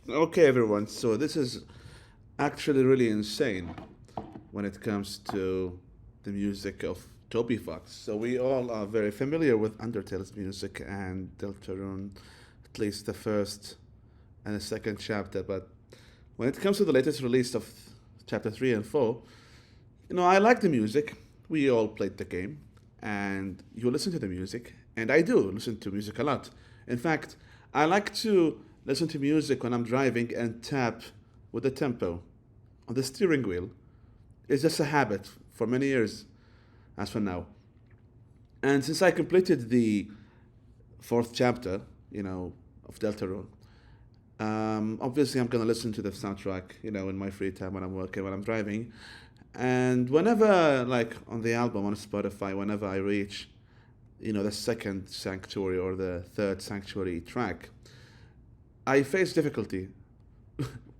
Okay, everyone. So this is actually really insane when it comes to the music of Toby Fox. So we all are very familiar with Undertale's music and Deltarune, at least the first and the second chapter. But when it comes to the latest release of chapter 3 and 4, I like the music. We all played the game, and you listen to the music, and I do listen to music a lot. In fact, I like to listen to music when I'm driving and tap with the tempo on the steering wheel. It's just a habit for many years, as for now. And since I completed the fourth chapter, of Deltarune, obviously I'm gonna listen to the soundtrack, in my free time when I'm working, when I'm driving, and whenever, like on the album on Spotify, whenever I reach, the second sanctuary or the third sanctuary track, I face difficulty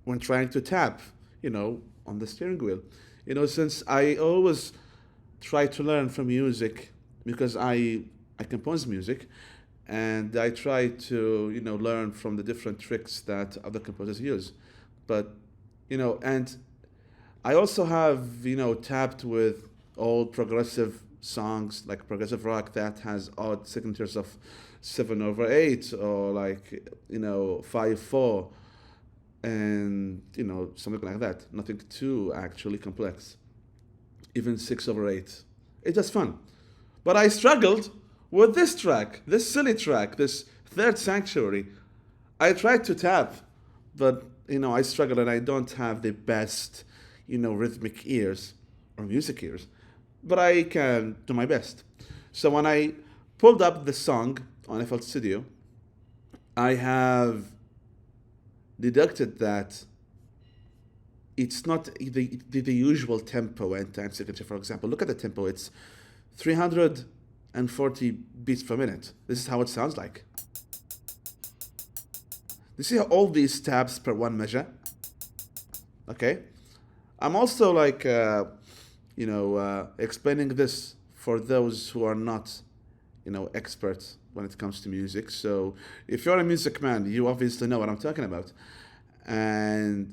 when trying to tap, on the steering wheel. Since I always try to learn from music because I compose music, and I try to learn from the different tricks that other composers use. But and I also have tapped with old progressive songs like progressive rock that has odd signatures of 7/8 or like 5/4 and something like that. Nothing too actually complex. Even 6/8. It's just fun. But I struggled with this track, this silly track, this third sanctuary. I tried to tap, but I struggle and I don't have the best, rhythmic ears or music ears. But I can do my best. So when I pulled up the song on FL Studio, I have deducted that it's not the usual tempo and time signature. For example, look at the tempo. It's 340 beats per minute. This is how it sounds like. You see how all these tabs per one measure? Okay. I'm also like, explaining this for those who are not, experts when it comes to music. So if you're a music man, you obviously know what I'm talking about. And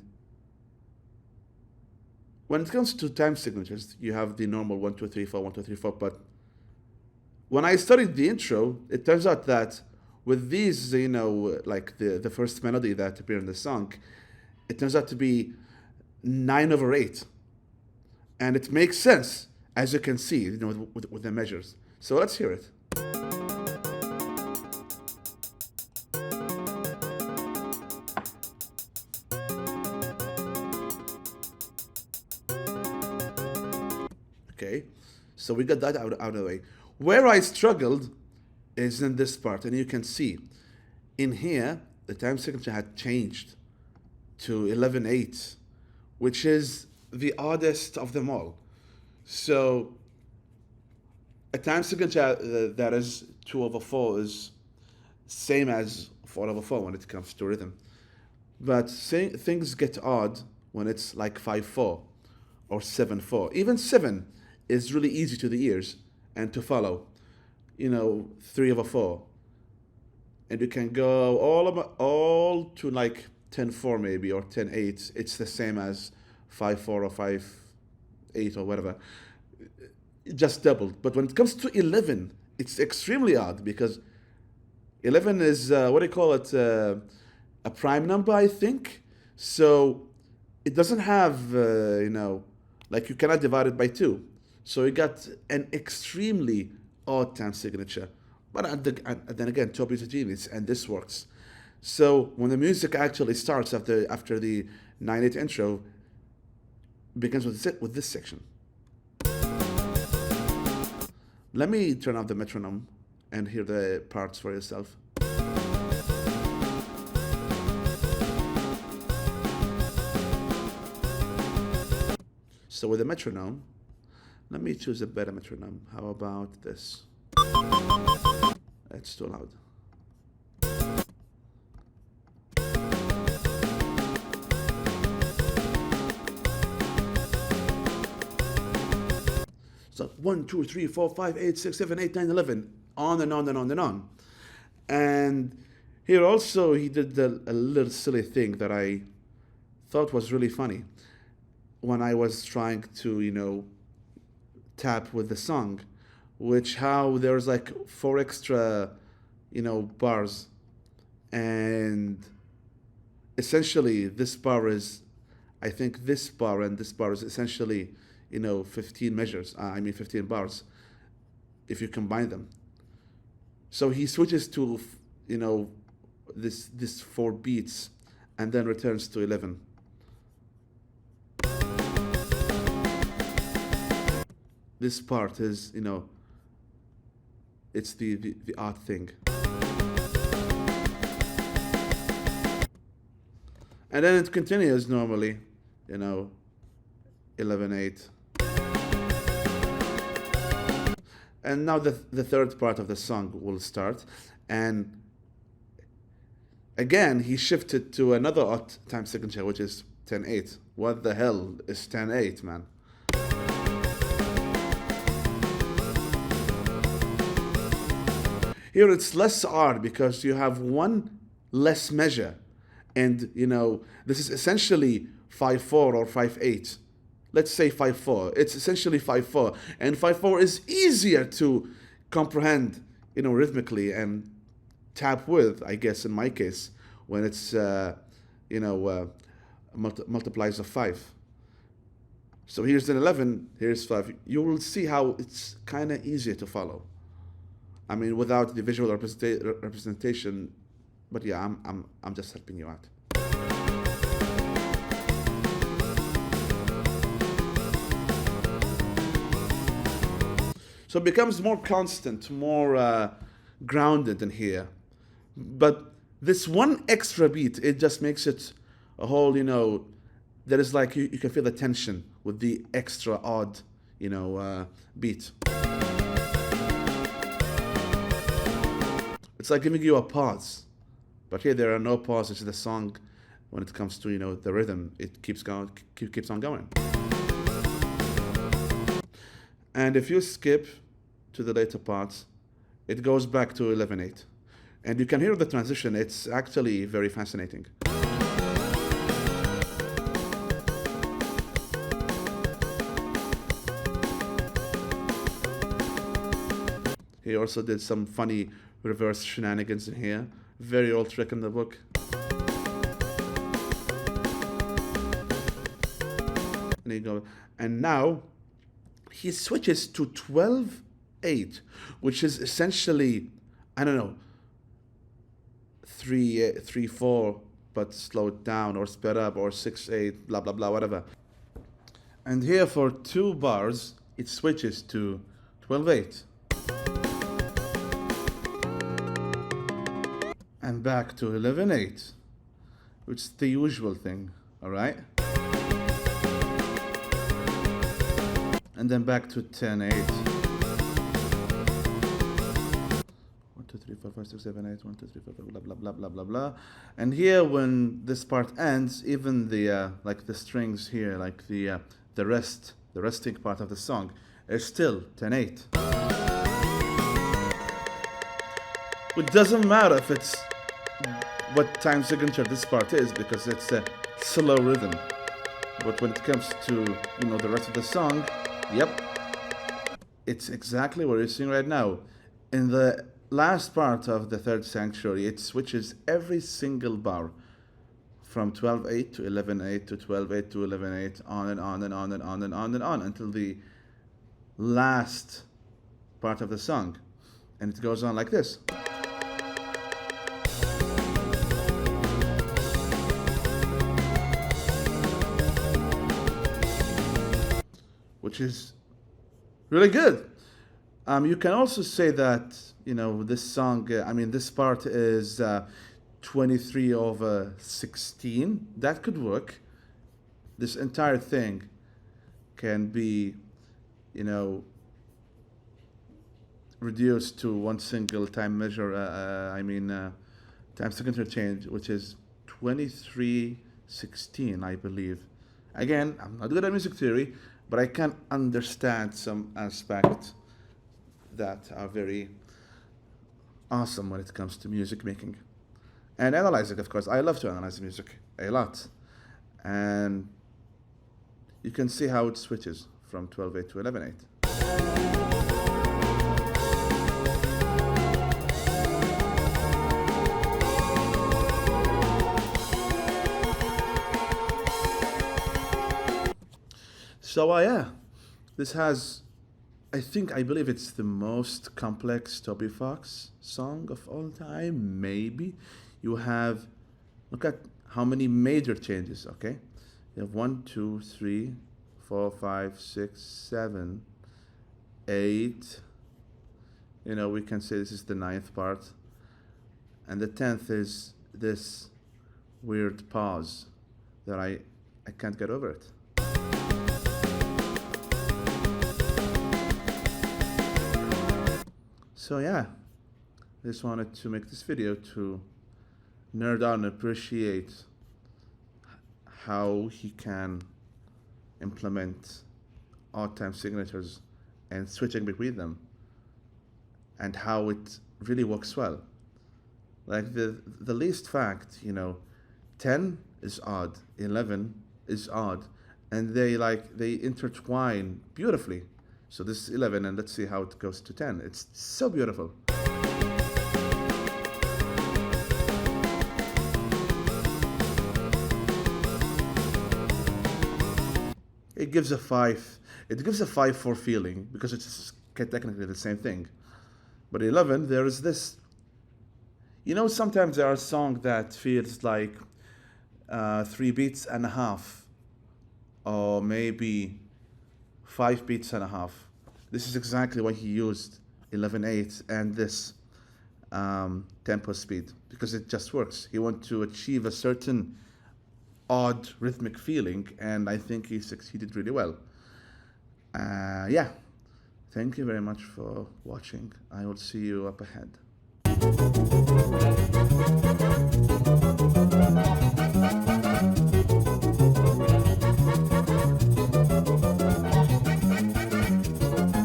when it comes to time signatures, you have the normal 1, 2, 3, 4, 1, 2, 3, 4. But when I studied the intro, it turns out that with these, like the first melody that appeared in the song, it turns out to be 9/8. And it makes sense, as you can see, with the measures. So let's hear it. Okay, so we got that out of the way. Where I struggled is in this part, and you can see in here the time signature had changed to 11/8, which is the oddest of them all. So a time signature that is 2/4 is same as 4/4 when it comes to rhythm. But things get odd when it's like 5/4 or 7/4. Even 7 is really easy to the ears and to follow. 3/4. And you can go all to like 10/4 maybe or 10/8. It's the same as 5/4 or 5/8 or whatever. It just doubled. But when it comes to 11, it's extremely odd because 11 is what do you call it? A prime number, I think. So it doesn't have like you cannot divide it by two. So you got an extremely odd time signature. But then again, Toby's a genius, and this works. So when the music actually starts after the 9/8 intro, begins with this section. Let me turn off the metronome and hear the parts for yourself. So with the metronome, let me choose a better metronome. How about this? It's too loud. So 1, 2, 3, 4, 5, 8, 6, 7, 8, 9, 11, on and on and on and on. And Here also he did a little silly thing that I thought was really funny when I was trying to, tap with the song, which how there's like four extra, bars, and essentially this bar is, I think this bar and this bar is essentially, 15 measures. I mean 15 bars if you combine them. So he switches to, this four beats, and then returns to 11. This part is, it's the odd thing. And then it continues normally, 11/8. And now the third part of the song will start. And again, he shifted to another odd time signature, which is 10/8. What the hell is 10/8, man? Here it's less odd because you have one less measure. And, this is essentially 5/4 or 5/8. Let's say 5/4. It's essentially 5/4. And 5/4 is easier to comprehend, rhythmically and tap with, I guess, in my case, when it's, multiplies of 5. So here's an 11, here's 5. You will see how it's kind of easier to follow. I mean, without the visual representation, but yeah, I'm just helping you out. So it becomes more constant, more grounded in here. But this one extra beat, it just makes it a whole, there is like, you can feel the tension with the extra odd, beat. It's like giving you a pause. But here there are no pauses in the song when it comes to, the rhythm. It keeps going, keeps on going. And if you skip to the later parts, it goes back to 11/8. And you can hear the transition. It's actually very fascinating. He also did some funny reverse shenanigans in here. Very old trick in the book. And, and now he switches to 12/8, which is essentially, I don't know, 3/4, but slowed down or sped up, or 6/8, blah blah blah, whatever. And here for 2 bars, it switches to 12/8. And back to 11/8, which is the usual thing, all right? And then back to 10/8. 1, 2, 3, 4, 5, 6, 7, 8. 1, 2, 3, 4, 5, blah blah blah blah blah blah. And here, when this part ends, even the like the strings here, like the resting part of the song, is still 10/8. It doesn't matter if it's what time signature this part is, because it's a slow rhythm. But when it comes to, the rest of the song, yep, it's exactly what you're seeing right now. In the last part of the third sanctuary, it switches every single bar from 12/8 to 11/8 to 12/8 to 11/8, on and on and on and on and on and on until the last part of the song. And it goes on like this. Which is really good. You can also say that, this song, this part is 23/16. That could work. This entire thing can be, reduced to one single time measure, time signature change, which is 23/16, I believe. Again, I'm not good at music theory, but I can understand some aspects that are very awesome when it comes to music making. and analyzing, of course. I love to analyze music a lot. And you can see how it switches from 12/8 to 11/8. So yeah, this has, I believe it's the most complex Toby Fox song of all time, maybe. You have, look at how many major changes, okay? You have 1, 2, 3, 4, 5, 6, 7, 8. You know, we can say this is the ninth part. And the 10th is this weird pause that I can't get over it. So yeah, I just wanted to make this video to nerd out and appreciate how he can implement odd time signatures and switching between them, and how it really works well. Like the least fact, 10 is odd, 11 is odd, and they intertwine beautifully. So this is 11, and let's see how it goes to 10. It's so beautiful. It gives a 5. It gives a 5/4 feeling because it's technically the same thing. But 11, there is this. Sometimes there are songs that feels like 3 beats and a half, or maybe 5 beats and a half. This is exactly why he used 11/8 and this tempo speed, because it just works. He wants to achieve a certain odd rhythmic feeling, and I think he succeeded really well. Yeah, thank you very much for watching. I will see you up ahead.